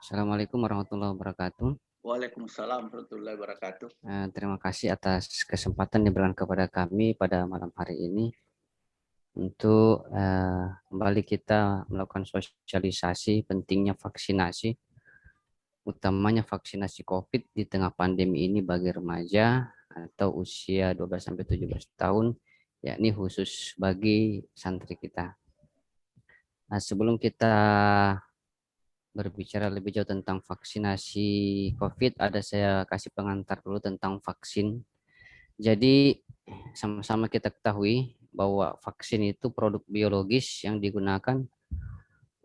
Assalamualaikum warahmatullahi wabarakatuh. Waalaikumsalam warahmatullahi wabarakatuh. Terima kasih atas kesempatan diberikan kepada kami pada malam hari ini untuk kembali kita melakukan sosialisasi pentingnya vaksinasi, utamanya vaksinasi COVID di tengah pandemi ini bagi remaja atau usia 12 sampai 17 tahun, yakni khusus bagi santri kita. Sebelum kita berbicara lebih jauh tentang vaksinasi COVID, ada saya kasih pengantar dulu tentang vaksin. Jadi sama-sama kita ketahui bahwa vaksin itu produk biologis yang digunakan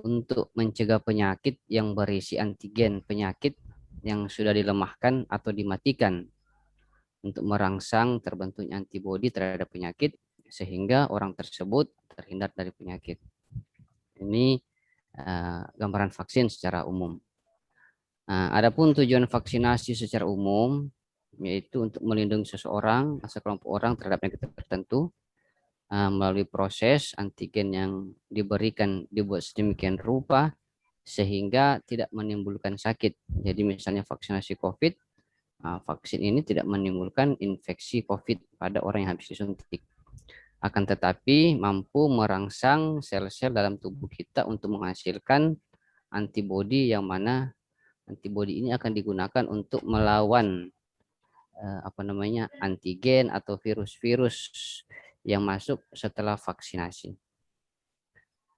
untuk mencegah penyakit yang berisi antigen penyakit yang sudah dilemahkan atau dimatikan untuk merangsang terbentuknya antibodi terhadap penyakit sehingga orang tersebut terhindar dari penyakit. Ini gambaran vaksin secara umum. Adapun tujuan vaksinasi secara umum yaitu untuk melindungi seseorang, sekelompok orang terhadap penyakit tertentu melalui proses antigen yang dibuat sedemikian rupa sehingga tidak menimbulkan sakit. Jadi misalnya vaksinasi COVID, vaksin ini tidak menimbulkan infeksi COVID pada orang yang habis disuntik. Akan tetapi mampu merangsang sel-sel dalam tubuh kita untuk menghasilkan antibodi yang mana antibodi ini akan digunakan untuk melawan antigen atau virus-virus yang masuk setelah vaksinasi.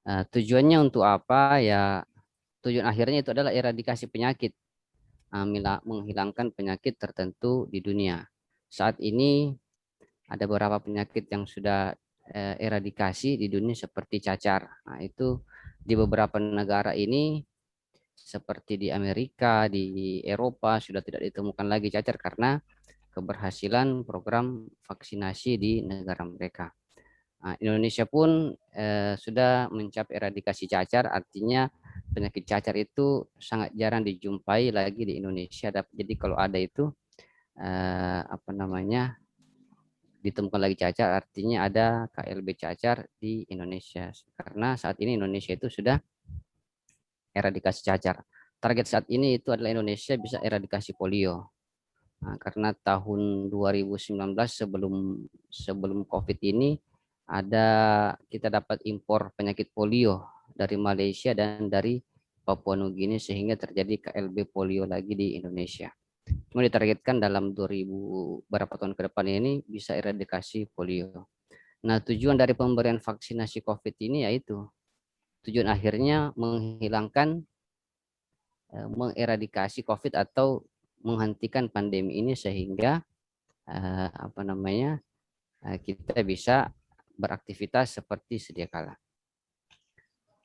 Tujuannya untuk apa ya? Tujuan akhirnya itu adalah eradikasi penyakit, menghilangkan penyakit tertentu di dunia. Saat ini ada beberapa penyakit yang sudah eradikasi di dunia seperti cacar. Nah, itu di beberapa negara ini seperti di Amerika, di Eropa sudah tidak ditemukan lagi cacar karena keberhasilan program vaksinasi di negara mereka. Indonesia pun sudah mencapai eradikasi cacar, artinya penyakit cacar itu sangat jarang dijumpai lagi di Indonesia. Jadi kalau ada itu ditemukan lagi cacar, artinya ada KLB cacar di Indonesia. Karena saat ini Indonesia itu sudah eradikasi cacar. Target saat ini itu adalah Indonesia bisa eradikasi polio. Karena tahun 2019 sebelum COVID ini kita dapat impor penyakit polio dari Malaysia dan dari Papua Nugini sehingga terjadi KLB polio lagi di Indonesia. Cuma ditargetkan dalam 2000 berapa tahun ke depan ini bisa eradikasi polio. Nah, tujuan dari pemberian vaksinasi COVID ini yaitu tujuan akhirnya mengeradikasi COVID atau menghentikan pandemi ini sehingga kita bisa beraktivitas seperti sedia kala.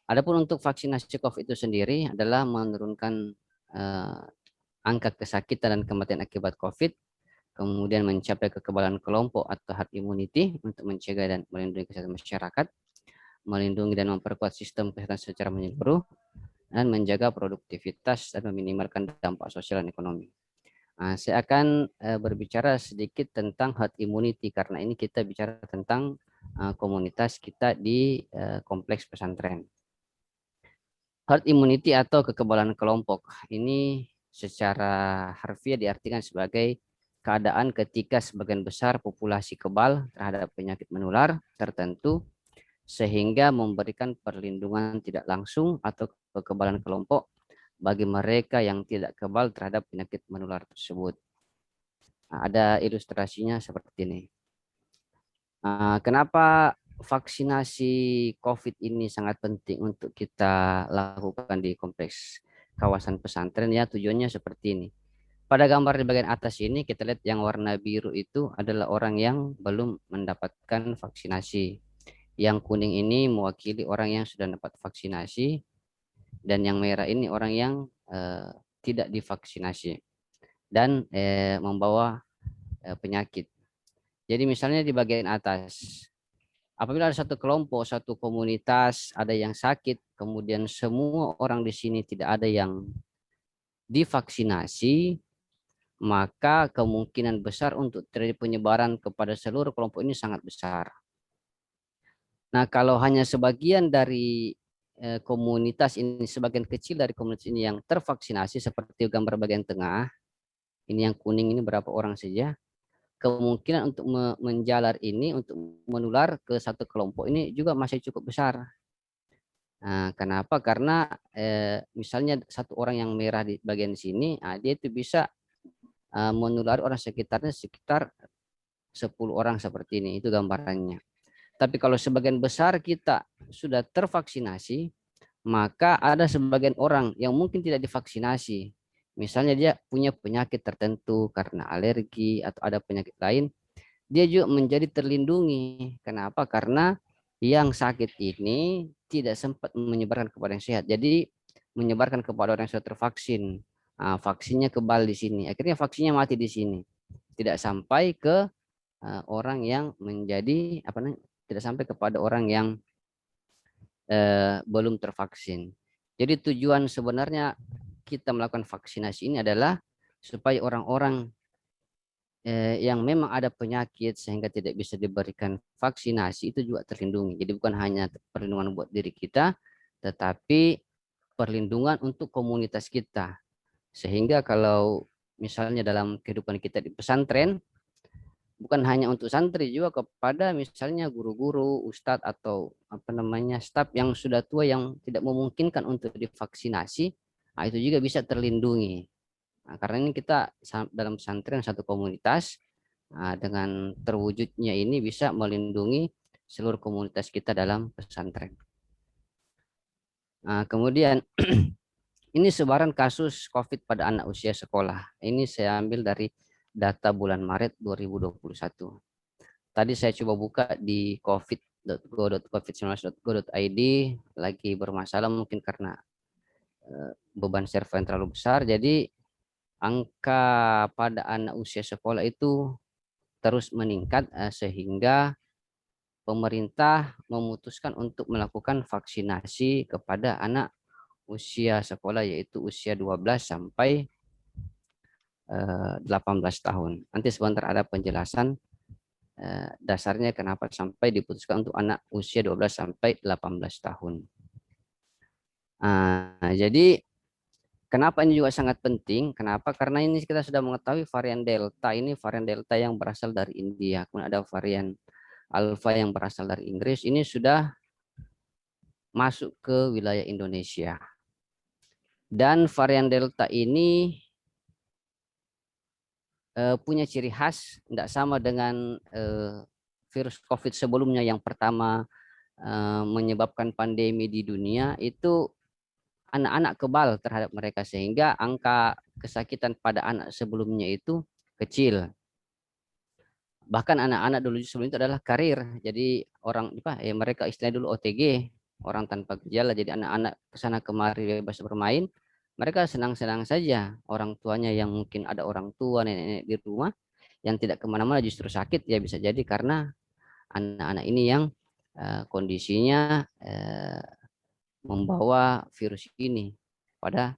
Adapun untuk vaksinasi COVID itu sendiri adalah menurunkan angka kesakitan dan kematian akibat COVID, kemudian mencapai kekebalan kelompok atau herd immunity untuk mencegah dan melindungi kesehatan masyarakat, melindungi dan memperkuat sistem kesehatan secara menyeluruh, dan menjaga produktivitas dan meminimalkan dampak sosial dan ekonomi. Saya akan berbicara sedikit tentang herd immunity karena ini kita bicara tentang komunitas kita di kompleks pesantren. Herd immunity atau kekebalan kelompok ini secara harfiah diartikan sebagai keadaan ketika sebagian besar populasi kebal terhadap penyakit menular tertentu sehingga memberikan perlindungan tidak langsung atau kekebalan kelompok bagi mereka yang tidak kebal terhadap penyakit menular tersebut. Ada ilustrasinya seperti ini. Kenapa vaksinasi COVID ini sangat penting untuk kita lakukan di kompleks kawasan pesantren ya, tujuannya seperti ini. Pada gambar di bagian atas ini kita lihat yang warna biru itu adalah orang yang belum mendapatkan vaksinasi. Yang kuning ini mewakili orang yang sudah dapat vaksinasi dan yang merah ini orang yang tidak divaksinasi dan membawa penyakit. Jadi misalnya di bagian atas, apabila ada satu kelompok, satu komunitas, ada yang sakit, kemudian semua orang di sini tidak ada yang divaksinasi, maka kemungkinan besar untuk terjadi penyebaran kepada seluruh kelompok ini sangat besar. Nah, kalau hanya sebagian dari komunitas ini, sebagian kecil dari komunitas ini yang tervaksinasi seperti gambar bagian tengah, ini yang kuning ini berapa orang saja, kemungkinan untuk menjalar ini, untuk menular ke satu kelompok ini juga masih cukup besar. Nah, kenapa? Karena misalnya satu orang yang merah di bagian sini, dia itu bisa menular orang sekitarnya sekitar 10 orang seperti ini, itu gambarannya. Tapi kalau sebagian besar kita sudah tervaksinasi, maka ada sebagian orang yang mungkin tidak divaksinasi. Misalnya dia punya penyakit tertentu karena alergi atau ada penyakit lain, dia juga menjadi terlindungi. Kenapa? Karena yang sakit ini tidak sempat menyebarkan kepada yang sehat. Jadi menyebarkan kepada orang yang sudah tervaksin. Nah, vaksinnya kebal di sini. Akhirnya vaksinnya mati di sini. Tidak sampai ke orang yang menjadi apa namanya? Tidak sampai kepada orang yang belum tervaksin. Jadi tujuan sebenarnya kita melakukan vaksinasi ini adalah supaya orang-orang yang memang ada penyakit sehingga tidak bisa diberikan vaksinasi itu juga terlindungi. Jadi bukan hanya perlindungan buat diri kita, tetapi perlindungan untuk komunitas kita. Sehingga kalau misalnya dalam kehidupan kita di pesantren, bukan hanya untuk santri, juga kepada misalnya guru-guru, ustadz atau apa namanya staf yang sudah tua yang tidak memungkinkan untuk divaksinasi, itu juga bisa terlindungi. Nah, karena ini kita dalam pesantren satu komunitas, dengan terwujudnya ini bisa melindungi seluruh komunitas kita dalam pesantren. Nah, kemudian ini sebaran kasus COVID pada anak usia sekolah. Ini saya ambil dari data bulan Maret 2021. Tadi saya coba buka di covid.go.covid19.go.id, lagi bermasalah mungkin karena beban server yang terlalu besar. Jadi angka pada anak usia sekolah itu terus meningkat sehingga pemerintah memutuskan untuk melakukan vaksinasi kepada anak usia sekolah, yaitu usia 12 sampai 18 tahun. Nanti sebentar ada penjelasan dasarnya kenapa sampai diputuskan untuk anak usia 12 sampai 18 tahun. Jadi kenapa ini juga sangat penting? Kenapa? Karena ini kita sudah mengetahui varian Delta ini varian Delta yang berasal dari India. Kemudian ada varian Alpha yang berasal dari Inggris. Ini sudah masuk ke wilayah Indonesia. Dan varian Delta ini punya ciri khas, tidak sama dengan virus COVID sebelumnya yang pertama menyebabkan pandemi di dunia. Itu anak-anak kebal terhadap mereka sehingga angka kesakitan pada anak sebelumnya itu kecil. Bahkan anak-anak dulu sebelum itu adalah karir. Jadi orang mereka istilahnya dulu OTG, orang tanpa gejala. Jadi anak-anak kesana kemari bebas bermain. Mereka senang-senang saja. Orang tuanya yang mungkin ada orang tua nenek-nenek di rumah yang tidak kemana-mana justru sakit, ya bisa jadi karena anak-anak ini yang kondisinya membawa virus ini pada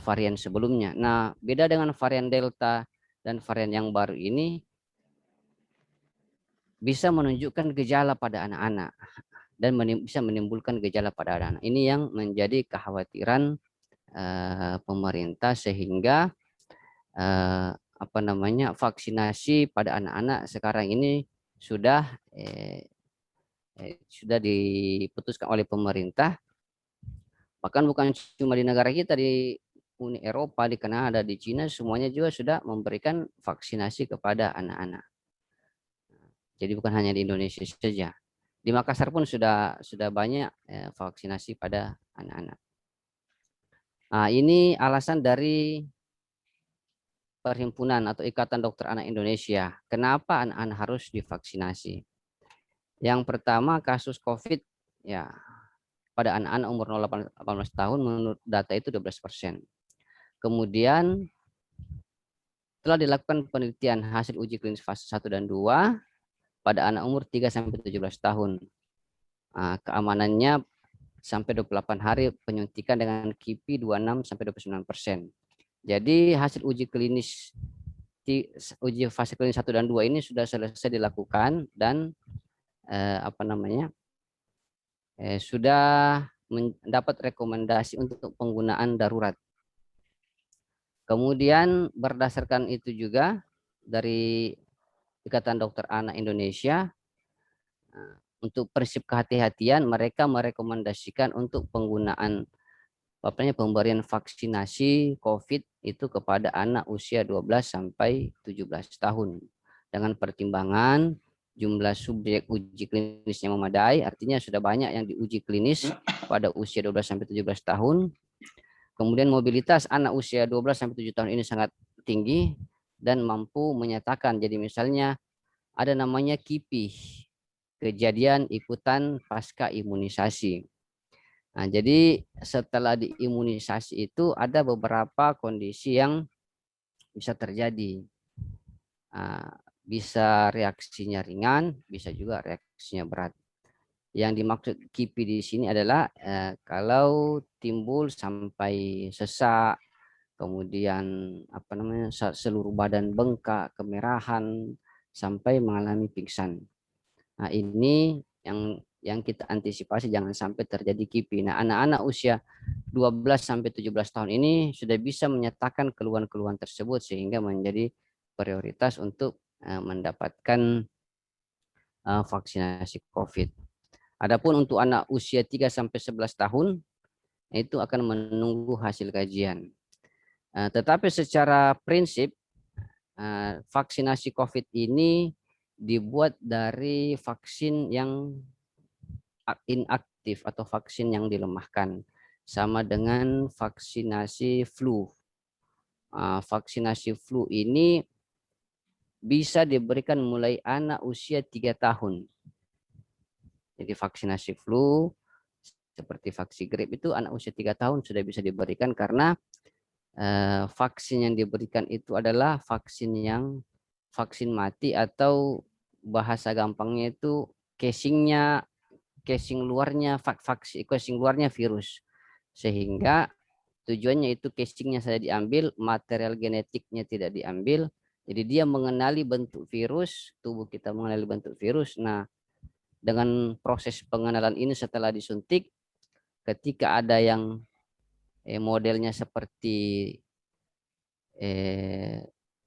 varian sebelumnya. Nah, beda dengan varian Delta dan varian yang baru ini bisa menunjukkan gejala pada anak-anak dan bisa menimbulkan gejala pada anak-anak. Ini yang menjadi kekhawatiran pemerintah sehingga vaksinasi pada anak-anak sekarang ini sudah diputuskan oleh pemerintah. Bahkan bukan cuma di negara kita, di Uni Eropa, di Kanada, di Cina, semuanya juga sudah memberikan vaksinasi kepada anak-anak. Jadi bukan hanya di Indonesia saja. Di Makassar pun sudah banyak vaksinasi pada anak-anak. Nah, ini alasan dari Perhimpunan atau Ikatan Dokter Anak Indonesia. Kenapa anak-anak harus divaksinasi? Yang pertama, kasus COVID ya pada anak-anak umur 0-18 tahun menurut data itu 12%. Kemudian telah dilakukan penelitian hasil uji klinis fase 1 dan 2 pada anak umur 3-17 tahun. Keamanannya sampai 28 hari penyuntikan dengan KIPI 26-29%. Jadi hasil uji fase klinis 1 dan 2 ini sudah selesai dilakukan dan sudah mendapat rekomendasi untuk penggunaan darurat. Kemudian berdasarkan itu juga dari Ikatan Dokter Anak Indonesia, untuk prinsip kehati-hatian mereka merekomendasikan untuk penggunaan pemberian vaksinasi COVID itu kepada anak usia 12 sampai 17 tahun dengan pertimbangan jumlah subjek uji klinisnya memadai, artinya sudah banyak yang diuji klinis pada usia 12 sampai 17 tahun. Kemudian mobilitas anak usia 12 sampai 7 tahun ini sangat tinggi dan mampu menyatakan, jadi misalnya ada namanya KIPI, kejadian ikutan pasca imunisasi. Nah, jadi setelah diimunisasi itu ada beberapa kondisi yang bisa terjadi. Bisa reaksinya ringan, bisa juga reaksinya berat. Yang dimaksud KIPI di sini adalah kalau timbul sampai sesak, kemudian seluruh badan bengkak, kemerahan, sampai mengalami pingsan. Nah, ini yang kita antisipasi jangan sampai terjadi KIPI. Nah, anak-anak usia 12 sampai 17 tahun ini sudah bisa menyatakan keluhan-keluhan tersebut sehingga menjadi prioritas untuk mendapatkan vaksinasi COVID. Adapun untuk anak usia 3 sampai 11 tahun itu akan menunggu hasil kajian. Tetapi secara prinsip vaksinasi COVID ini dibuat dari vaksin yang inaktif atau vaksin yang dilemahkan, sama dengan vaksinasi flu. Vaksinasi flu ini bisa diberikan mulai anak usia 3 tahun. Jadi vaksinasi flu seperti vaksin grip itu anak usia 3 tahun sudah bisa diberikan karena vaksin yang diberikan itu adalah vaksin mati, atau bahasa gampangnya itu casing luarnya virus, sehingga tujuannya itu casingnya saja diambil, material genetiknya tidak diambil, jadi dia mengenali bentuk virus, tubuh kita mengenali bentuk virus. Nah, dengan proses pengenalan ini setelah disuntik, ketika ada yang modelnya seperti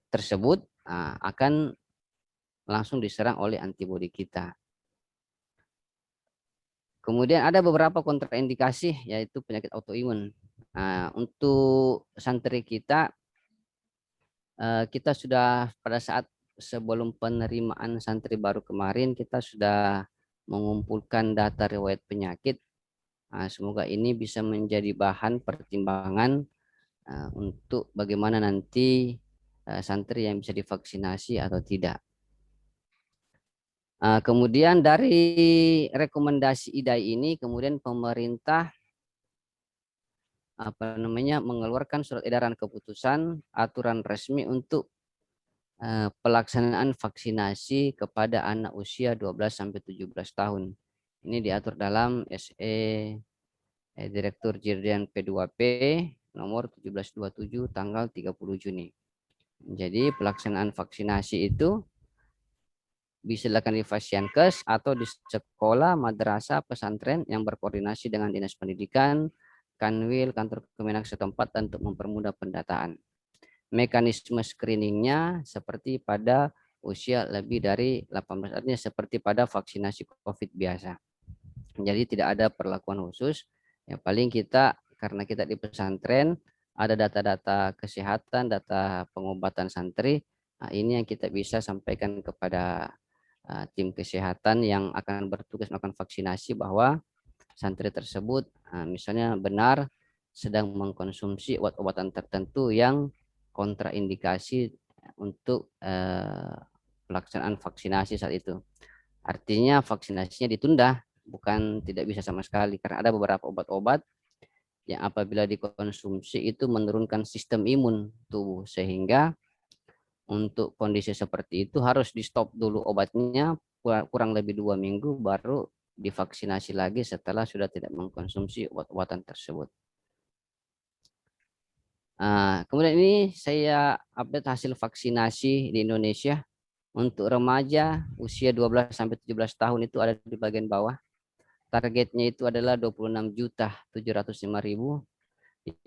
tersebut, akan langsung diserang oleh antibodi kita. Kemudian ada beberapa kontraindikasi, yaitu penyakit autoimun. Untuk santri kita sudah pada saat sebelum penerimaan santri baru kemarin, kita sudah mengumpulkan data riwayat penyakit. Semoga ini bisa menjadi bahan pertimbangan untuk bagaimana nanti santri yang bisa divaksinasi atau tidak. Kemudian dari rekomendasi IDAI ini, kemudian pemerintah mengeluarkan surat edaran keputusan aturan resmi untuk pelaksanaan vaksinasi kepada anak usia 12 sampai 17 tahun. Ini diatur dalam SE Direktur Dirjen P2P nomor 1727 tanggal 30 Juni. Jadi pelaksanaan vaksinasi itu bisa dilakukan di Fasyankes atau di sekolah, madrasah, pesantren yang berkoordinasi dengan Dinas Pendidikan, Kanwil, kantor Kemenak setempat untuk mempermudah pendataan. Mekanisme screeningnya seperti pada usia lebih dari 18, artinya seperti pada vaksinasi COVID biasa. Jadi tidak ada perlakuan khusus. Yang paling kita, karena kita di pesantren, ada data-data kesehatan, data pengobatan santri. Nah, ini yang kita bisa sampaikan kepada tim kesehatan yang akan bertugas melakukan vaksinasi, bahwa santri tersebut misalnya benar sedang mengkonsumsi obat-obatan tertentu yang kontraindikasi untuk pelaksanaan vaksinasi saat itu. Artinya vaksinasinya ditunda, bukan tidak bisa sama sekali, karena ada beberapa obat-obat yang apabila dikonsumsi itu menurunkan sistem imun tubuh, sehingga untuk kondisi seperti itu harus di stop dulu obatnya kurang lebih 2 minggu, baru divaksinasi lagi setelah sudah tidak mengkonsumsi obat-obatan tersebut. Kemudian ini saya update hasil vaksinasi di Indonesia. Untuk remaja usia 12 sampai 17 tahun itu ada di bagian bawah. targetnya itu adalah 26.705.000,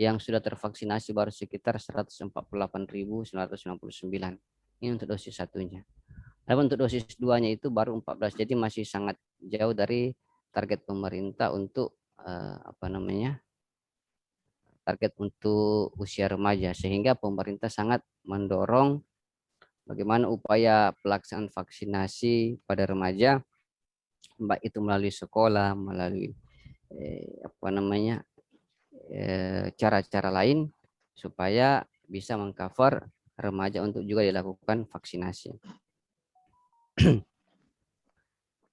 yang sudah tervaksinasi baru sekitar 148.999. Ini untuk dosis satunya. Namun untuk dosis 2-nya itu baru 14, jadi masih sangat jauh dari target pemerintah untuk target untuk usia remaja, sehingga pemerintah sangat mendorong bagaimana upaya pelaksanaan vaksinasi pada remaja, baik itu melalui sekolah, melalui cara-cara lain supaya bisa mengcover remaja untuk juga dilakukan vaksinasi.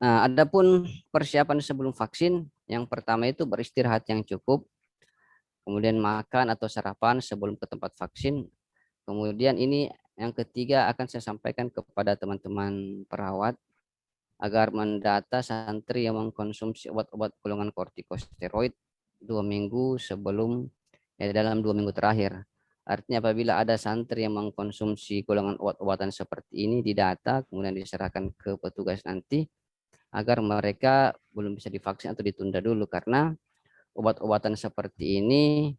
Nah, adapun persiapan sebelum vaksin, yang pertama itu beristirahat yang cukup, kemudian makan atau sarapan sebelum ke tempat vaksin. Kemudian ini yang ketiga akan saya sampaikan kepada teman-teman perawat agar mendata santri yang mengkonsumsi obat-obat golongan kortikosteroid 2 minggu sebelum dalam 2 minggu terakhir. Artinya apabila ada santri yang mengkonsumsi golongan obat-obatan seperti ini didata, kemudian diserahkan ke petugas nanti agar mereka belum bisa divaksin atau ditunda dulu, karena obat-obatan seperti ini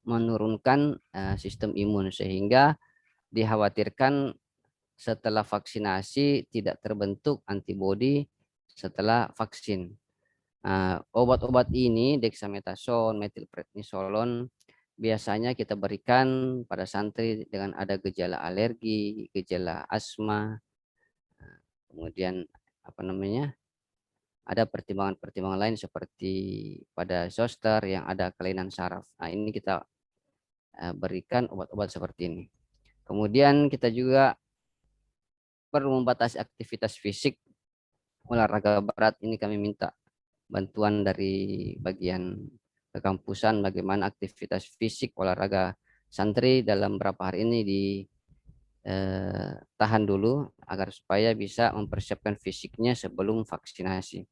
menurunkan sistem imun, sehingga dikhawatirkan setelah vaksinasi tidak terbentuk antibodi setelah vaksin. Obat-obat ini dexamethasone, metilprednisolon biasanya kita berikan pada santri dengan ada gejala alergi, gejala asma, kemudian ada pertimbangan-pertimbangan lain seperti pada zoster yang ada kelainan saraf. Nah, ini kita berikan obat-obat seperti ini. Kemudian kita juga perlu membatasi aktivitas fisik, olahraga berat. Ini kami minta bantuan dari bagian kekampusan bagaimana aktivitas fisik olahraga santri dalam beberapa hari ini tahan dulu agar supaya bisa mempersiapkan fisiknya sebelum vaksinasi.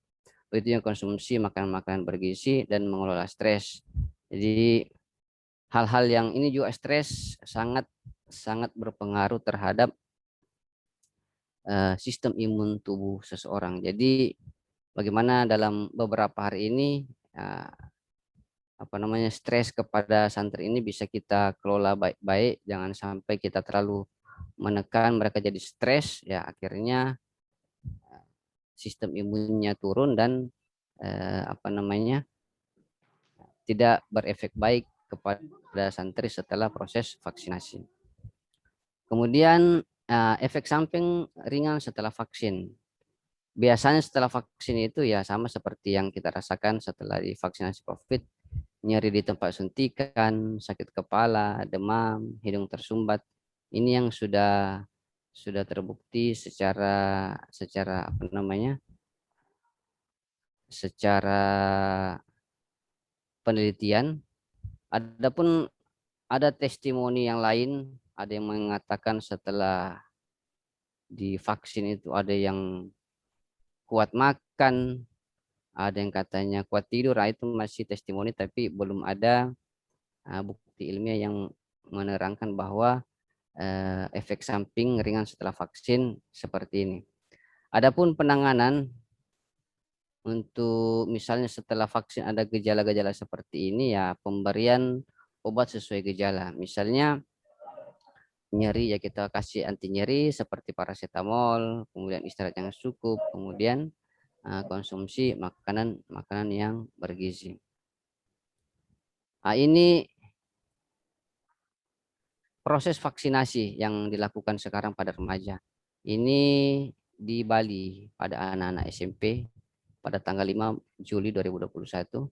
Begitu yang konsumsi makanan-makanan bergizi dan mengelola stres. Jadi hal-hal yang ini juga stres sangat berpengaruh terhadap sistem imun tubuh seseorang. Jadi bagaimana dalam beberapa hari ini stres kepada santri ini bisa kita kelola baik-baik, jangan sampai kita terlalu menekan mereka jadi stres, ya akhirnya sistem imunnya turun dan tidak berefek baik kepada santri setelah proses vaksinasi. Kemudian efek samping ringan setelah vaksin. Biasanya setelah vaksin itu ya sama seperti yang kita rasakan setelah divaksinasi COVID, nyeri di tempat suntikan, sakit kepala, demam, hidung tersumbat. Ini yang sudah terbukti secara penelitian. Adapun ada testimoni yang lain, ada yang mengatakan setelah divaksin itu ada yang kuat makan, ada yang katanya kuat tidur. Itu masih testimoni, tapi belum ada bukti ilmiah yang menerangkan bahwa efek samping ringan setelah vaksin seperti ini. Adapun penanganan untuk misalnya setelah vaksin ada gejala-gejala seperti ini, ya pemberian obat sesuai gejala. Misalnya nyeri ya kita kasih anti nyeri seperti paracetamol, kemudian istirahat yang cukup, kemudian konsumsi makanan yang bergizi. Ini proses vaksinasi yang dilakukan sekarang pada remaja. Ini di Bali pada anak-anak SMP pada tanggal 5 Juli 2021.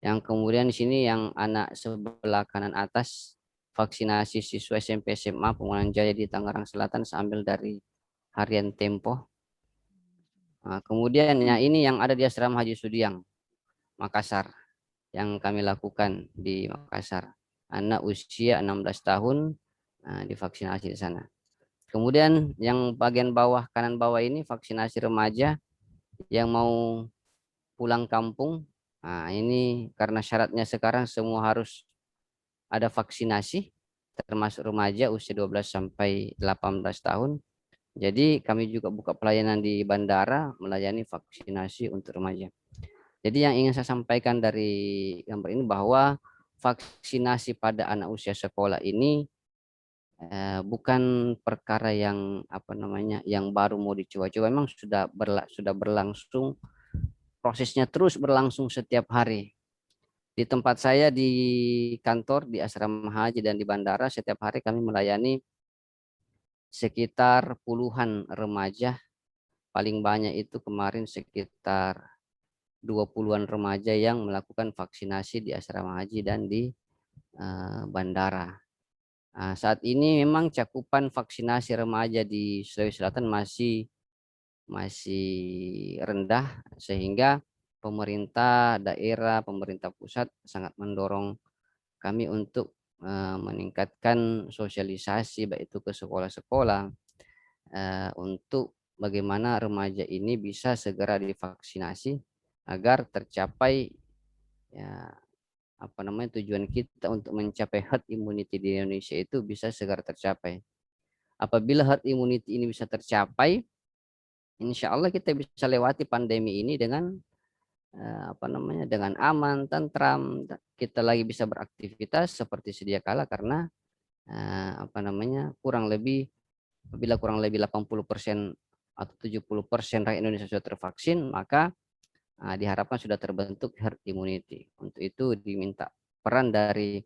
Yang kemudian di sini yang anak sebelah kanan atas vaksinasi siswa SMP SMA Pemulangan Jaya di Tangerang Selatan sambil dari harian Tempo. Kemudian ini yang ada di Asrama Haji Sudiang Makassar yang kami lakukan di Makassar. Anak usia 16 tahun divaksinasi di sana. Kemudian yang bagian bawah kanan bawah ini vaksinasi remaja yang mau pulang kampung. Ini karena syaratnya sekarang semua harus ada vaksinasi, termasuk remaja usia 12 sampai 18 tahun. Jadi kami juga buka pelayanan di bandara melayani vaksinasi untuk remaja. Jadi yang ingin saya sampaikan dari gambar ini bahwa vaksinasi pada anak usia sekolah ini bukan perkara yang apa namanya yang baru mau dicoba-coba. Memang sudah berlangsung, prosesnya terus berlangsung setiap hari. Di tempat saya di kantor, di asrama haji dan di bandara, setiap hari kami melayani sekitar puluhan remaja. Paling banyak itu kemarin sekitar 20-an remaja yang melakukan vaksinasi di asrama haji dan di bandara. Nah, saat ini memang cakupan vaksinasi remaja di Sulawesi Selatan masih rendah, sehingga pemerintah daerah, pemerintah pusat sangat mendorong kami untuk meningkatkan sosialisasi baik itu ke sekolah-sekolah untuk bagaimana remaja ini bisa segera divaksinasi agar tercapai ya apa namanya tujuan kita untuk mencapai herd immunity di Indonesia itu bisa segera tercapai. Apabila herd immunity ini bisa tercapai, insya Allah kita bisa lewati pandemi ini dengan apa namanya dengan aman, tentram, kita lagi bisa beraktivitas seperti sedia kala karena apa namanya apabila kurang lebih 80% atau 70% rakyat Indonesia sudah tervaksin, maka diharapkan sudah terbentuk herd immunity. Untuk itu diminta peran dari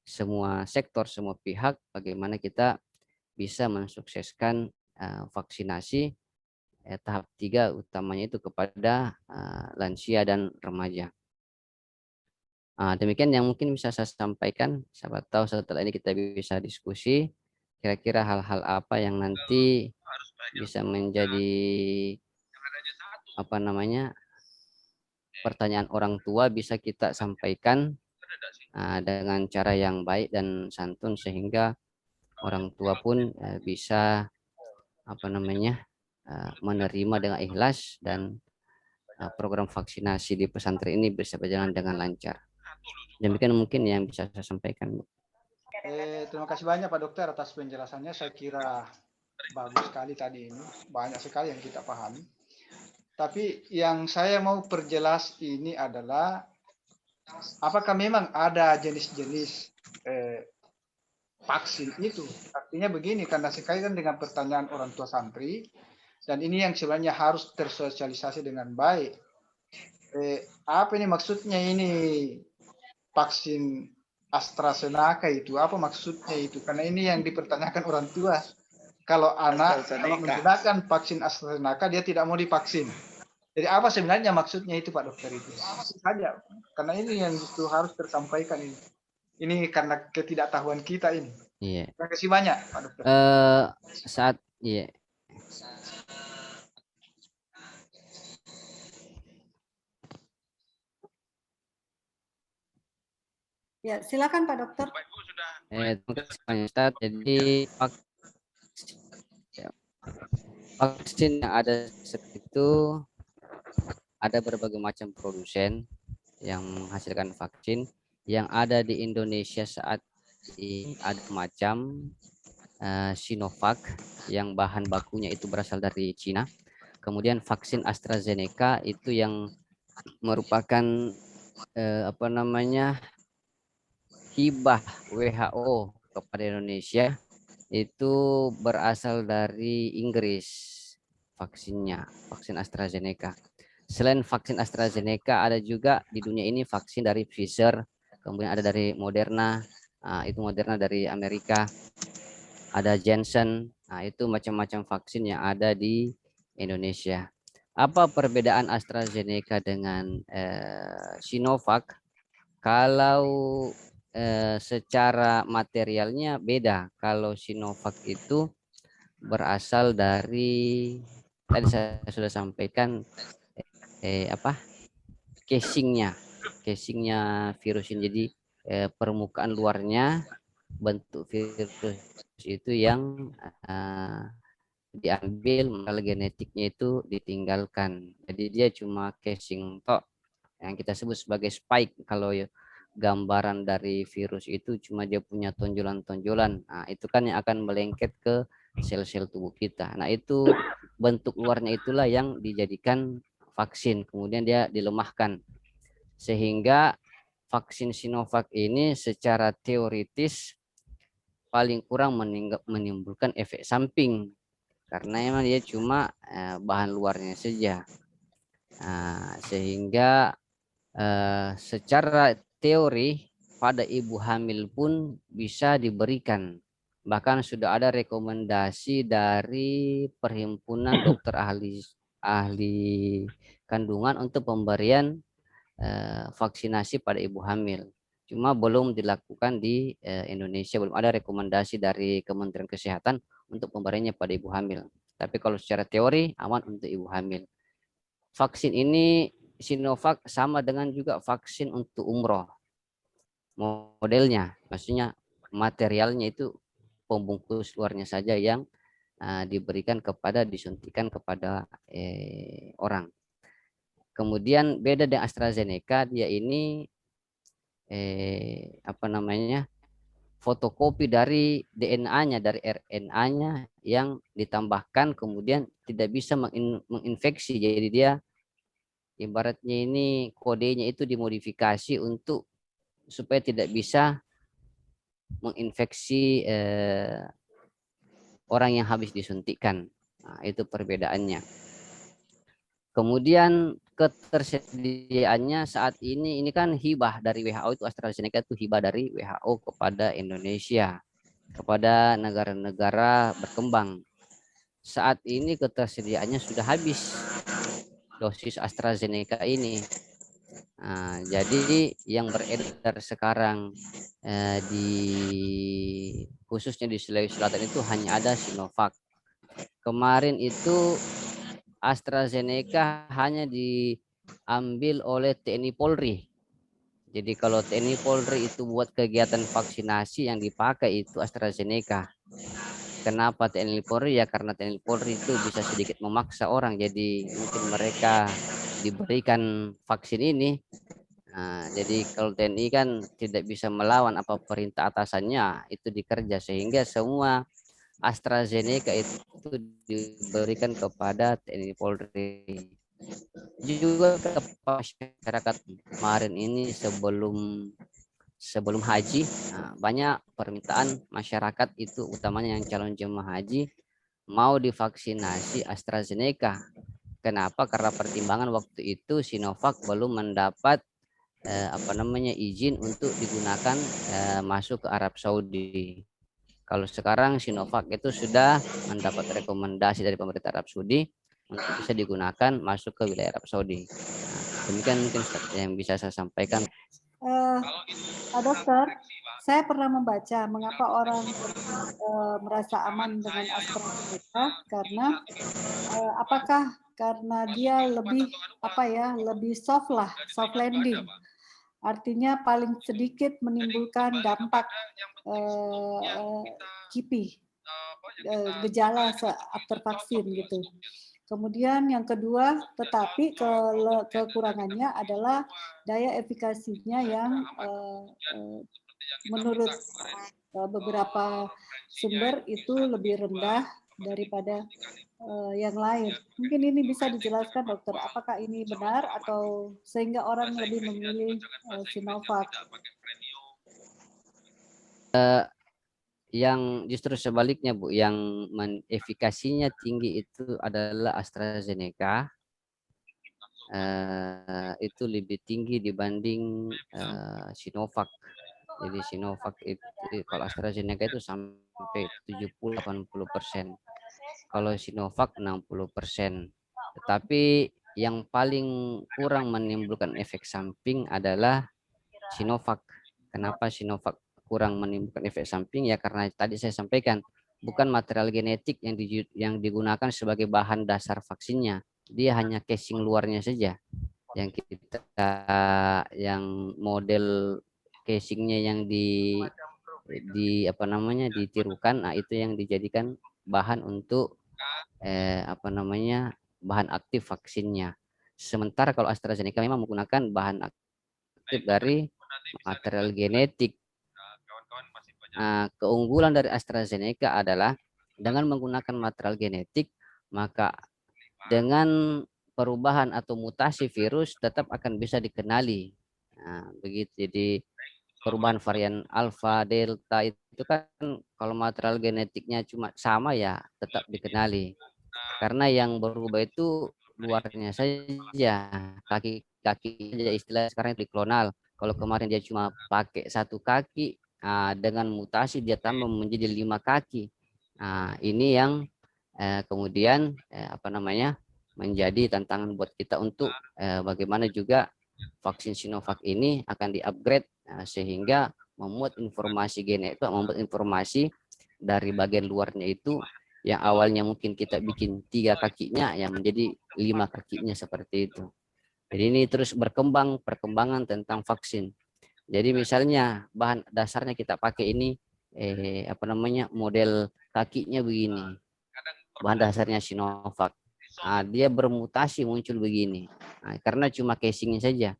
semua sektor, semua pihak, bagaimana kita bisa mensukseskan vaksinasi tahap 3 utamanya itu kepada lansia dan remaja. Demikian yang mungkin bisa saya sampaikan. Siapa tahu setelah ini kita bisa diskusi kira-kira hal-hal apa yang nanti bisa menjadi apa namanya pertanyaan orang tua bisa kita sampaikan dengan cara yang baik dan santun sehingga orang tua pun bisa apa namanya menerima dengan ikhlas dan program vaksinasi di pesantren ini bisa berjalan dengan lancar. Demikian mungkin yang bisa saya sampaikan, Bu. Terima kasih banyak Pak Dokter atas penjelasannya. Saya kira bagus sekali tadi ini, banyak sekali yang kita pahami. Tapi yang saya mau perjelas ini adalah apakah memang ada jenis-jenis vaksin itu? Artinya begini, karena sekaitan dengan pertanyaan orang tua santri, dan ini yang sebenarnya harus tersosialisasi dengan baik. Apa ini maksudnya ini vaksin AstraZeneca itu? Apa maksudnya itu? Karena ini yang dipertanyakan orang tua. Kalau anak kalau menggunakan vaksin AstraZeneca, dia tidak mau divaksin. Jadi apa sebenarnya maksudnya itu Pak Dokter itu? Saja, karena ini yang justru harus tersampaikan ini. Ini karena ketidaktahuan kita ini. Iya. Terima kasih banyak Pak Dokter. Iya. Ya, silakan Pak Dokter. Terima kasih Pak Ustadz. Jadi vaksin yang ada seperti itu ada berbagai macam produsen yang menghasilkan vaksin. Yang ada di Indonesia saat ini ada macam Sinovac yang bahan bakunya itu berasal dari Cina. Kemudian vaksin AstraZeneca itu yang merupakan apa namanya hibah WHO kepada Indonesia, itu berasal dari Inggris vaksinnya, vaksin AstraZeneca. Selain vaksin AstraZeneca ada juga di dunia ini vaksin dari Pfizer, kemudian ada dari Moderna, itu Moderna dari Amerika, ada Janssen, itu macam-macam vaksin yang ada di Indonesia. Apa perbedaan AstraZeneca dengan Sinovac? Kalau secara materialnya beda. Kalau Sinovac itu berasal dari tadi saya sudah sampaikan casingnya virus ini. Jadi permukaan luarnya bentuk virus itu yang diambil, maka genetiknya itu ditinggalkan. Jadi dia cuma casing tok yang kita sebut sebagai spike. Kalau gambaran dari virus itu cuma dia punya tonjolan-tonjolan. Nah, itu kan yang akan melengket ke sel-sel tubuh kita. Nah, itu bentuk luarnya itulah yang dijadikan vaksin, kemudian dia dilemahkan. Sehingga vaksin Sinovac ini secara teoritis paling kurang menimbulkan efek samping, karena emang dia cuma bahan luarnya saja. Sehingga secara teori pada ibu hamil pun bisa diberikan. Bahkan sudah ada rekomendasi dari Perhimpunan Dokter Ahli Kandungan untuk pemberian vaksinasi pada ibu hamil. Cuma belum dilakukan di Indonesia, belum ada rekomendasi dari Kementerian Kesehatan untuk pemberiannya pada ibu hamil. Tapi kalau secara teori aman untuk ibu hamil. Vaksin ini Sinovac sama dengan juga vaksin untuk umroh. Modelnya, maksudnya materialnya itu pembungkus luarnya saja yang disuntikan kepada orang. Kemudian beda dengan AstraZeneca, dia ini fotokopi dari DNA-nya, dari RNA-nya yang ditambahkan, kemudian tidak bisa menginfeksi. Jadi dia ibaratnya ini kodenya itu dimodifikasi untuk supaya tidak bisa menginfeksi orang yang habis disuntikkan. Nah, itu perbedaannya. Kemudian ketersediaannya saat ini kan hibah dari WHO, itu AstraZeneca itu hibah dari WHO kepada Indonesia, kepada negara-negara berkembang. Saat ini ketersediaannya sudah habis dosis AstraZeneca ini. Jadi yang beredar sekarang khususnya di Sulawesi Selatan itu hanya ada Sinovac. Kemarin itu AstraZeneca hanya diambil oleh TNI Polri. Jadi kalau TNI Polri itu buat kegiatan vaksinasi, yang dipakai itu AstraZeneca. Kenapa TNI Polri? Ya karena TNI Polri itu bisa sedikit memaksa orang, jadi mungkin mereka diberikan vaksin ini. Jadi kalau TNI kan tidak bisa melawan apa perintah atasannya, itu dikerja, sehingga semua AstraZeneca itu diberikan kepada TNI Polri. Juga ke masyarakat kemarin ini sebelum haji, banyak permintaan masyarakat itu, utamanya yang calon jemaah haji, mau divaksinasi AstraZeneca. Kenapa? Karena pertimbangan waktu itu Sinovac belum mendapat izin untuk digunakan masuk ke Arab Saudi. Kalau sekarang Sinovac itu sudah mendapat rekomendasi dari pemerintah Arab Saudi untuk bisa digunakan masuk ke wilayah Arab Saudi. Demikian mungkin yang bisa saya sampaikan. Pak Dokter, saya pernah membaca mengapa orang merasa aman dengan AstraZeneca, karena apakah karena dia lebih lebih soft landing, artinya paling sedikit menimbulkan dampak kipi, gejala after vaksin gitu. Kemudian yang kedua, tetapi kekurangannya adalah daya efikasinya yang menurut beberapa sumber itu lebih rendah daripada yang lain. Mungkin ini bisa dijelaskan, dokter, apakah ini benar atau sehingga orang lebih memilih Sinovac? Yang justru sebaliknya, Bu, yang efikasinya tinggi itu adalah AstraZeneca. Itu lebih tinggi dibanding Sinovac. Jadi Sinovac itu, kalau AstraZeneca itu sampai 70-80%. Kalau Sinovac 60%. Tetapi yang paling kurang menimbulkan efek samping adalah Sinovac. Kenapa Sinovac kurang menimbulkan efek samping? Ya karena tadi saya sampaikan, bukan material genetik yang digunakan sebagai bahan dasar vaksinnya. Dia hanya casing luarnya saja yang model casingnya yang ditirukan. Itu yang dijadikan bahan untuk bahan aktif vaksinnya. Sementara kalau AstraZeneca memang menggunakan bahan aktif dari material genetik. Keunggulan dari AstraZeneca adalah dengan menggunakan material genetik, maka dengan perubahan atau mutasi virus tetap akan bisa dikenali. Nah, begitu. Jadi perubahan varian alfa, delta itu kan kalau material genetiknya cuma sama ya tetap dikenali. Karena yang berubah itu luarnya saja, kaki-kaki saja, istilah sekarang itu klonal. Kalau kemarin dia cuma pakai satu kaki, dengan mutasi dia tambah menjadi 5 kaki. Nah, ini yang kemudian menjadi tantangan buat kita untuk bagaimana juga vaksin Sinovac ini akan di-upgrade sehingga membuat informasi dari bagian luarnya itu yang awalnya mungkin kita bikin 3 kakinya yang menjadi 5 kakinya seperti itu. Jadi ini terus perkembangan tentang vaksin. Jadi misalnya bahan dasarnya kita pakai ini model kakinya begini. Bahan dasarnya Sinovac. Dia bermutasi muncul begini. Karena cuma casingnya saja.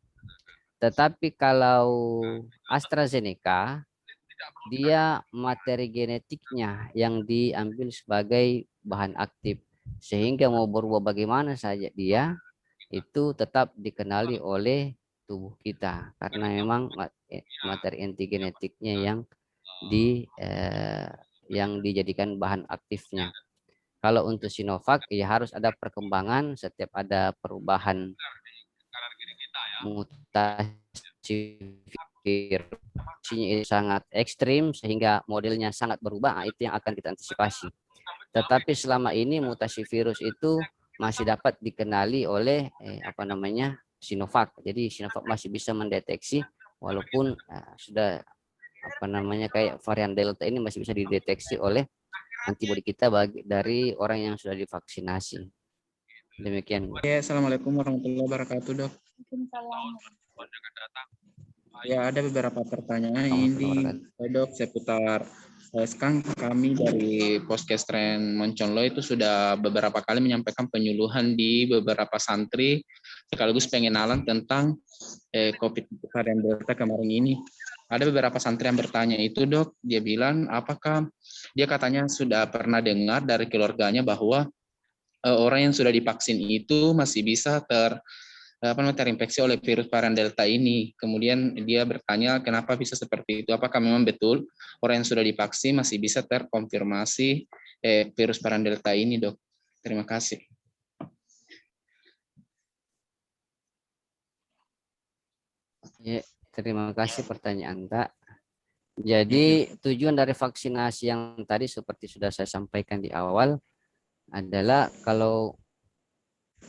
Tetapi kalau AstraZeneca, dia materi genetiknya yang diambil sebagai bahan aktif. Sehingga mau berubah bagaimana saja dia, itu tetap dikenali oleh tubuh kita. Karena memang materi inti genetiknya yang dijadikan bahan aktifnya. Kalau untuk Sinovac ya harus ada perkembangan, setiap ada perubahan mutasi virusnya itu sangat ekstrim sehingga modelnya sangat berubah, itu yang akan kita antisipasi. Tetapi selama ini mutasi virus itu masih dapat dikenali oleh Sinovac. Jadi Sinovac masih bisa mendeteksi walaupun sudah kayak varian Delta ini masih bisa dideteksi oleh antibodi kita dari orang yang sudah divaksinasi. Demikian. Ya, Assalamualaikum warahmatullahi wabarakatuh, Dok. Ya, ada beberapa pertanyaan ini, Dok, seputar sekarang kami dari Poskestren Monconlo itu sudah beberapa kali menyampaikan penyuluhan di beberapa santri sekaligus pengenalan tentang COVID varian Delta kemarin ini. Ada beberapa santri yang bertanya itu, Dok, dia bilang apakah dia katanya sudah pernah dengar dari keluarganya bahwa orang yang sudah divaksin itu masih bisa terinfeksi oleh virus varian Delta ini. Kemudian dia bertanya kenapa bisa seperti itu. Apakah memang betul orang yang sudah divaksin masih bisa terkonfirmasi virus varian Delta ini, Dok? Terima kasih. Ya, terima kasih pertanyaan Kak. Jadi tujuan dari vaksinasi yang tadi seperti sudah saya sampaikan di awal adalah kalau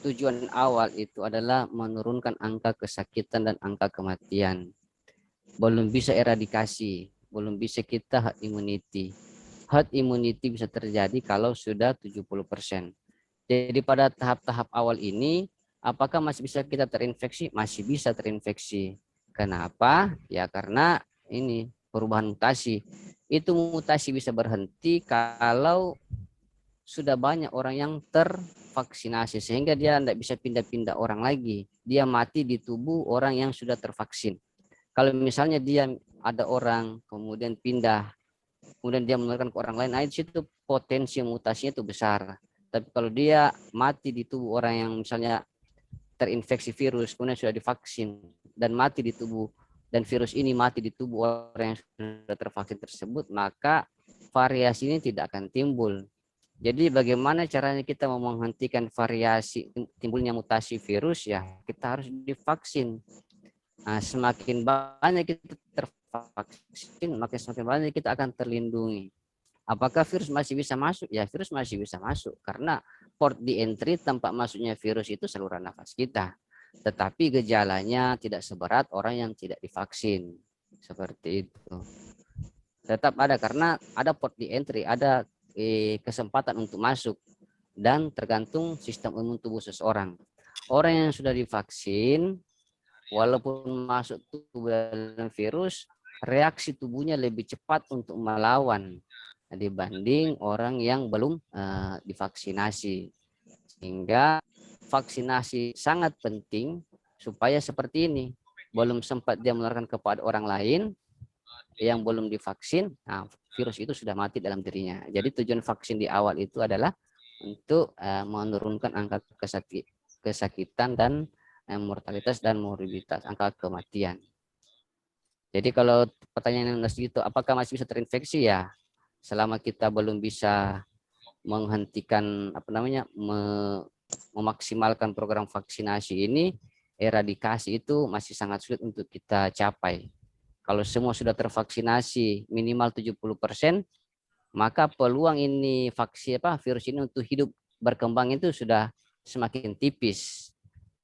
tujuan awal itu adalah menurunkan angka kesakitan dan angka kematian. Belum bisa eradikasi, belum bisa kita herd immunity. Herd immunity bisa terjadi kalau sudah 70%. Jadi pada tahap-tahap awal ini, apakah masih bisa kita terinfeksi? Masih bisa terinfeksi. Kenapa? Ya karena ini perubahan mutasi. Itu mutasi bisa berhenti kalau sudah banyak orang yang tervaksinasi sehingga dia tidak bisa pindah-pindah orang lagi. Dia mati di tubuh orang yang sudah tervaksin. Kalau misalnya dia ada orang kemudian pindah, kemudian dia menularkan ke orang lain, itu potensi mutasinya itu besar. Tapi kalau dia mati di tubuh orang yang misalnya terinfeksi virus, kemudian sudah divaksin dan mati di tubuh, dan virus ini mati di tubuh orang yang sudah tervaksin tersebut, maka variasi ini tidak akan timbul. Jadi bagaimana caranya kita mau menghentikan variasi timbulnya mutasi virus? Ya kita harus divaksin. Nah, semakin banyak kita tervaksin, maka semakin banyak kita akan terlindungi. Apakah virus masih bisa masuk? Ya virus masih bisa masuk karena port di entry tempat masuknya virus itu saluran nafas kita. Tetapi gejalanya tidak seberat orang yang tidak divaksin. Seperti itu. Tetap ada karena ada port di entry, ada kesempatan untuk masuk dan tergantung sistem imun tubuh seseorang. Orang yang sudah divaksin walaupun masuk tubuh dalam virus, reaksi tubuhnya lebih cepat untuk melawan dibanding orang yang belum divaksinasi. Sehingga vaksinasi sangat penting supaya seperti ini. Belum sempat dia menularkan kepada orang lain yang belum divaksin, nah, virus itu sudah mati dalam dirinya. Jadi tujuan vaksin di awal itu adalah untuk menurunkan angka kesakitan dan mortalitas dan morbiditas, angka kematian. Jadi kalau pertanyaan yang itu, apakah masih bisa terinfeksi? Ya, selama kita belum bisa menghentikan memaksimalkan program vaksinasi ini, eradikasi itu masih sangat sulit untuk kita capai. Kalau semua sudah tervaksinasi minimal 70%, maka peluang ini virus ini untuk hidup berkembang itu sudah semakin tipis.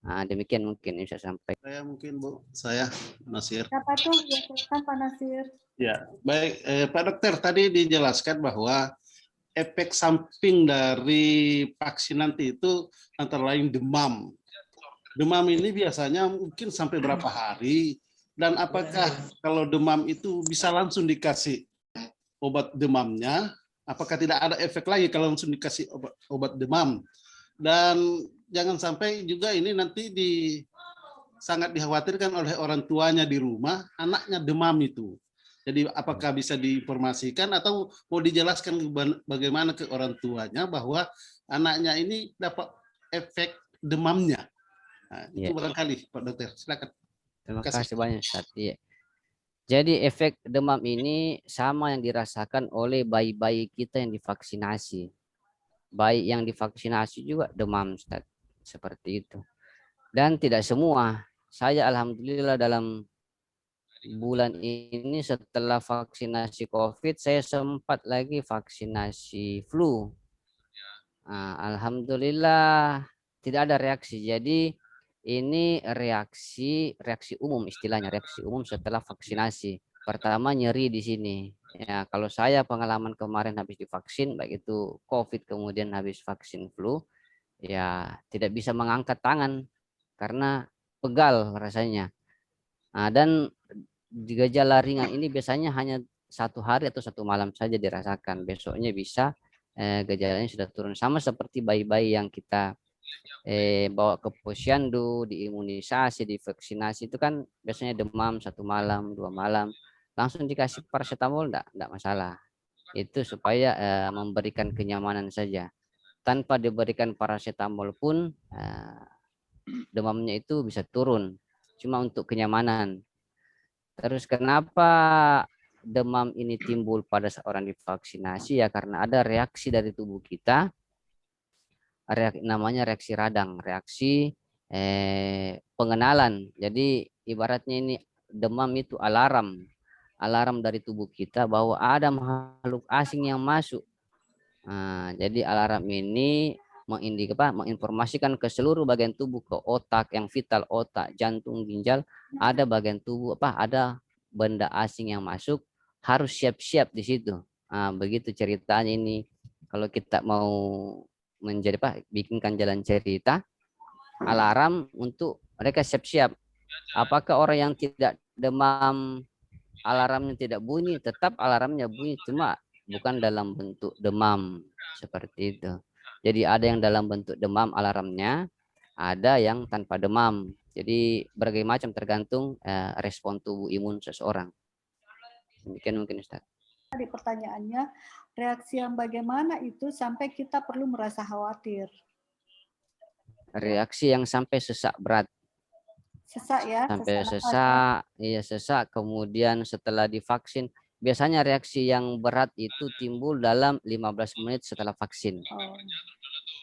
Nah, demikian mungkin yang saya sampaikan. Saya mungkin Bu, saya Nasir. Siapa tuh? Ya, silakan Pak Nasir. Ya, baik Pak Dokter, tadi dijelaskan bahwa efek samping dari vaksin nanti itu antara lain demam. Demam ini biasanya mungkin sampai berapa hari, dan apakah kalau demam itu bisa langsung dikasih obat demamnya, apakah tidak ada efek lagi kalau langsung dikasih obat demam? Dan jangan sampai juga ini nanti sangat dikhawatirkan oleh orang tuanya di rumah, anaknya demam itu. Jadi apakah bisa diinformasikan atau mau dijelaskan bagaimana ke orang tuanya bahwa anaknya ini dapat efek demamnya? Nah, itu barangkali Pak Dokter, silakan. Terima kasih banyak Ustaz. Jadi efek demam ini sama yang dirasakan oleh bayi-bayi kita yang divaksinasi. Bayi yang divaksinasi juga demam, Ustaz. Seperti itu. Dan tidak semua. Saya alhamdulillah dalam bulan ini setelah vaksinasi COVID, saya sempat lagi vaksinasi flu. Nah, alhamdulillah tidak ada reaksi. Jadi ini reaksi umum, istilahnya reaksi umum setelah vaksinasi. Pertama nyeri di sini. Ya, kalau saya pengalaman kemarin habis divaksin, baik itu COVID kemudian habis vaksin flu, ya tidak bisa mengangkat tangan karena pegal rasanya. Nah, dan gejala ringan ini biasanya hanya 1 hari atau 1 malam saja dirasakan. Besoknya bisa gejalanya sudah turun. Sama seperti bayi-bayi yang kita bawa ke posyandu, diimunisasi, divaksinasi itu kan biasanya demam 1 malam, 2 malam. Langsung dikasih paracetamol enggak masalah. Itu supaya memberikan kenyamanan saja. Tanpa diberikan paracetamol pun demamnya itu bisa turun. Cuma untuk kenyamanan. Terus kenapa demam ini timbul pada seorang divaksinasi? Ya karena ada reaksi dari tubuh kita, namanya reaksi radang, reaksi pengenalan. Jadi ibaratnya ini demam itu alarm dari tubuh kita bahwa ada makhluk asing yang masuk. Nah, jadi alarm ini menginformasikan ke seluruh bagian tubuh, ke otak yang vital, otak, jantung, ginjal, ada bagian tubuh ada benda asing yang masuk, harus siap-siap di situ. Nah, begitu ceritanya ini. Kalau kita mau bikinkan jalan cerita, alarm untuk mereka siap-siap. Apakah orang yang tidak demam alarmnya tidak bunyi? Tetap alarmnya bunyi, cuma bukan dalam bentuk demam seperti itu. Jadi ada yang dalam bentuk demam alarmnya, ada yang tanpa demam. Jadi berbagai macam tergantung respon tubuh imun seseorang. Demikian mungkin Ustaz. Di pertanyaannya, reaksi yang bagaimana itu sampai kita perlu merasa khawatir? Reaksi yang sampai sesak berat. Sesak ya? Sampai sesak, iya sesak. Kemudian setelah divaksin, biasanya reaksi yang berat itu timbul dalam 15 menit setelah vaksin.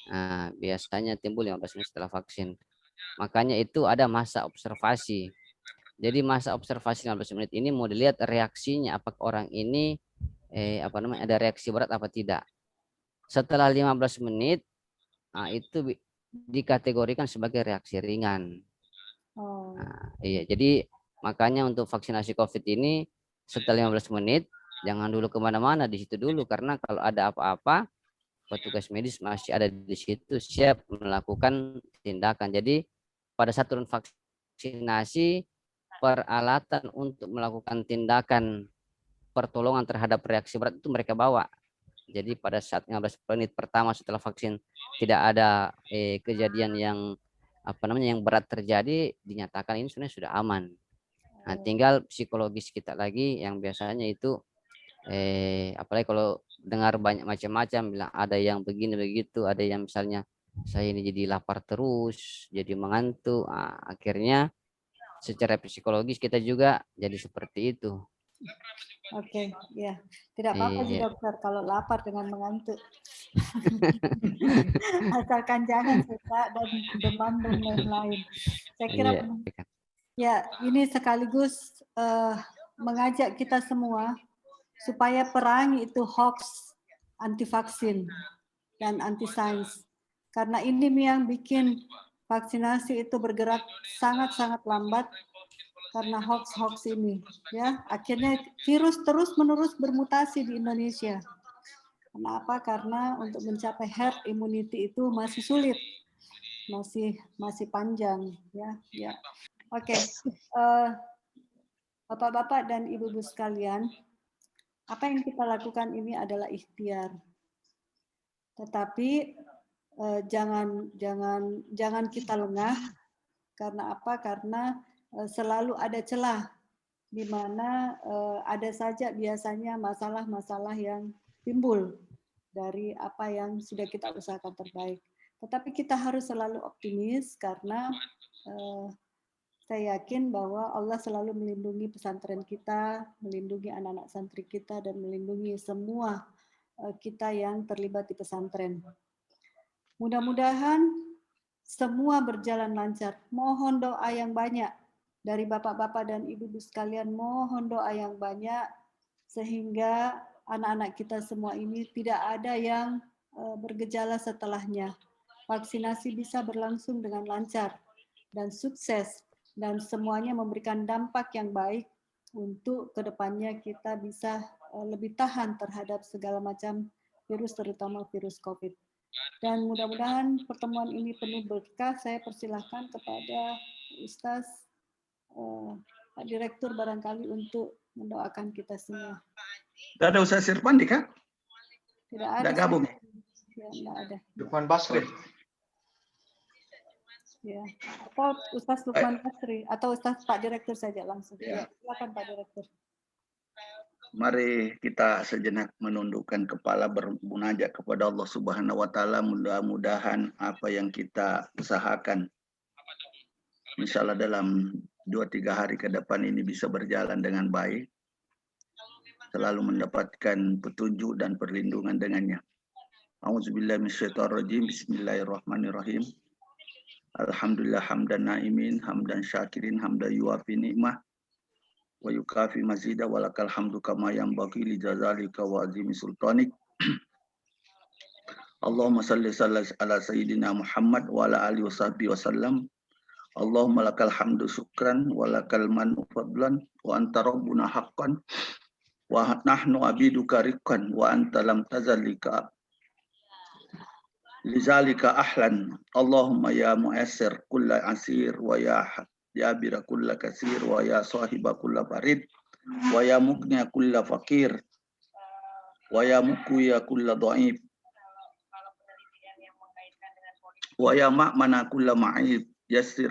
Nah, biasanya timbul 15 menit setelah vaksin. Makanya itu ada masa observasi. Jadi masa observasi 15 menit ini mau dilihat reaksinya, apakah orang ini ada reaksi berat apa tidak. Setelah 15 menit, nah, itu dikategorikan sebagai reaksi ringan. Nah, iya, jadi makanya untuk vaksinasi COVID ini setelah 15 menit jangan dulu kemana-mana, di situ dulu, karena kalau ada apa-apa petugas medis masih ada di situ siap melakukan tindakan. Jadi pada saat turun vaksinasi, peralatan untuk melakukan tindakan pertolongan terhadap reaksi berat itu mereka bawa. Jadi pada saat 15 menit pertama setelah vaksin tidak ada kejadian yang yang berat terjadi, dinyatakan ini sebenarnya sudah aman. Nah, tinggal psikologis kita lagi yang biasanya itu apalagi kalau dengar banyak macam-macam, bilang ada yang begini begitu, ada yang misalnya saya ini jadi lapar terus, jadi mengantuk. Akhirnya secara psikologis kita juga jadi seperti itu. Oke, ya. Tidak apa-apa sih Iya. dokter kalau lapar dengan mengantuk. Asalkan jangan sesak dan demam dan lain-lain. Saya kira Iya. ya ini sekaligus mengajak kita semua supaya perangi itu hoax anti vaksin dan anti sains. Karena ini yang bikin vaksinasi itu bergerak sangat-sangat lambat karena hoax ini, ya. Akhirnya virus terus-menerus bermutasi di Indonesia. Kenapa? Karena untuk mencapai herd immunity itu masih sulit, masih panjang, ya. Oke, Bapak-bapak dan ibu-ibu sekalian, apa yang kita lakukan ini adalah ikhtiar. Tetapi jangan kita lengah. Karena apa? Karena selalu ada celah di mana ada saja biasanya masalah-masalah yang timbul dari apa yang sudah kita usahakan terbaik. Tetapi kita harus selalu optimis karena saya yakin bahwa Allah selalu melindungi pesantren kita, melindungi anak-anak santri kita, dan melindungi semua kita yang terlibat di pesantren. Mudah-mudahan semua berjalan lancar. Mohon doa yang banyak dari bapak-bapak dan ibu-ibu sekalian. Mohon doa yang banyak sehingga anak-anak kita semua ini tidak ada yang bergejala setelahnya. Vaksinasi bisa berlangsung dengan lancar dan sukses dan semuanya memberikan dampak yang baik untuk kedepannya kita bisa lebih tahan terhadap segala macam virus, terutama virus COVID. Dan mudah-mudahan pertemuan ini penuh berkah. Saya persilahkan kepada Ustaz Pak Direktur barangkali untuk mendoakan kita semua. Tidak ada Ustaz Irfan, Kak? Tidak ada. Tidak gabung. Ya, tidak ada. Lukman Basri. Ya. Atau Ustaz Lukman Basri atau Ustaz Pak Direktur saja langsung. Ya. Silakan Pak Direktur. Mari kita sejenak menundukkan kepala bermunajat kepada Allah Subhanahu wa taala. Mudah-mudahan apa yang kita usahakan insya Allah dalam 2-3 hari ke depan ini bisa berjalan dengan baik. Selalu mendapatkan petunjuk dan perlindungan dengannya. A'udzubillahi minasyaitonirrajim. Bismillahirrahmanirrahim. Alhamdulillah hamdan naimin, hamdan syakirin, hamdan yuafi ni'mah. Wa yukafi mazida walakal hamdu kama yanbaghi li jazalika wa azimi sultanik. Allahumma salli ala sayyidina Muhammad wa ala alihi wasahbihi wasallam. Allahumma lakal hamdu syukran wa lakal manu fadlan wa anta rabbuna haqqan wa nahnu abiduka riqqan wa anta lam tazalika lizalika ahlan. Allahumma ya mu'assir kulla asir wa ya jabira kulla kasir wa ya sahiba kulla farid wa ya mugniya kulla fakir wa ya mukuya kulla dhaif wa ya ma'mana kulla ma'id yassir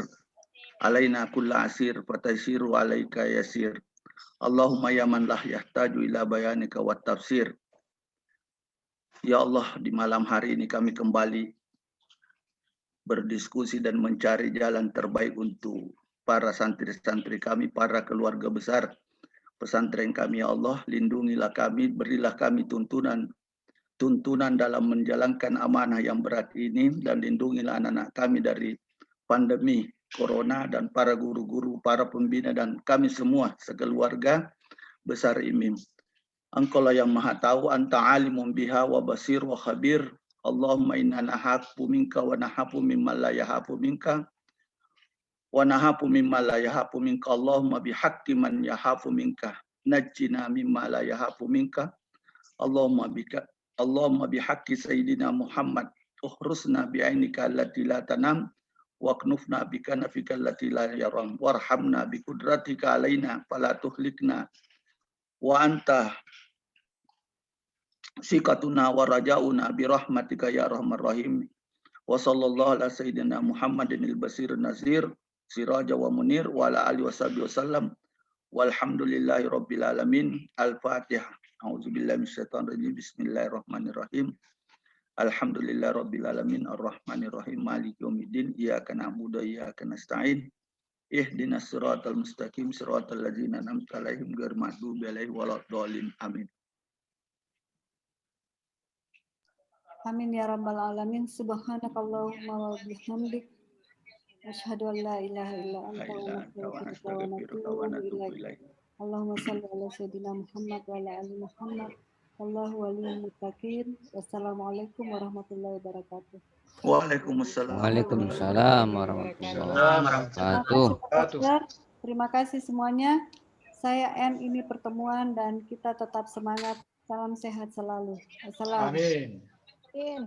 alaina kulla asir fatasiru alaika yasir. Allahumma ya man lah yahtaju ila bayanika wa tafsir. Ya Allah, di malam hari ini kami kembali berdiskusi dan mencari jalan terbaik untuk para santri-santri kami, para keluarga besar pesantren kami. Ya Allah, lindungilah kami, berilah kami tuntunan dalam menjalankan amanah yang berat ini, dan lindungilah anak-anak kami dari pandemi corona, dan para guru-guru, para pembina, dan kami semua sekeluarga besar IMIM. Engkaulah yang maha tahu, anta alimun biha wa basir wa khabir. Allahumma inna nahafu minka wa nahafu mimma la yahafu minka wa nahafu mimma la yahafu minka. Allahumma bihaqqi man yahafu minka najjina mimma la yahafu minka. Allahumma bihaqqi sayyidina Muhammad uhrusna bi'ainika allati la tanam wa knufna bika nafika allati la yaram warhamna bi qudratika alaina fala tuhlikna wa anta sikatuna wa rajauna bi rahmatika ya arhamar rahim. Wa sallallahu ala sayyidina Muhammadin al-basir nazir siraja wa munir wa ala alihi washabihi wasallam walhamdulillahi rabbil alamin. Al-Fatihah. A'udzubillahi minasyaitonir rajim. Bismillahirrahmanirrahim. Alhamdulillah rabbil alamin arrahmanir rahim maliki yaumiddin iyyaka na'budu wa iyyaka nasta'in ihdinas siratal mustaqim siratal ladzina an'amta 'alaihim ghairil maghdubi 'alaihim waladdallin amin. Amin ya rabbal alamin. Subhanakallahumma wa bihamdik asyhadu an la ilaha illa anta wa nastaghfiruka wa natubu ilaik. Allahumma shalli ala sayyidina Muhammad wa ala ali Muhammad. Wallahu waliyul muttaqin. Wassalamualaikum warahmatullahi wabarakatuh. Waalaikumsalam. Waalaikumsalam warahmatullahi wabarakatuh. Terima kasih semuanya. Saya end ini pertemuan dan kita tetap semangat. Salam sehat selalu. Assalamualaikum. Amin.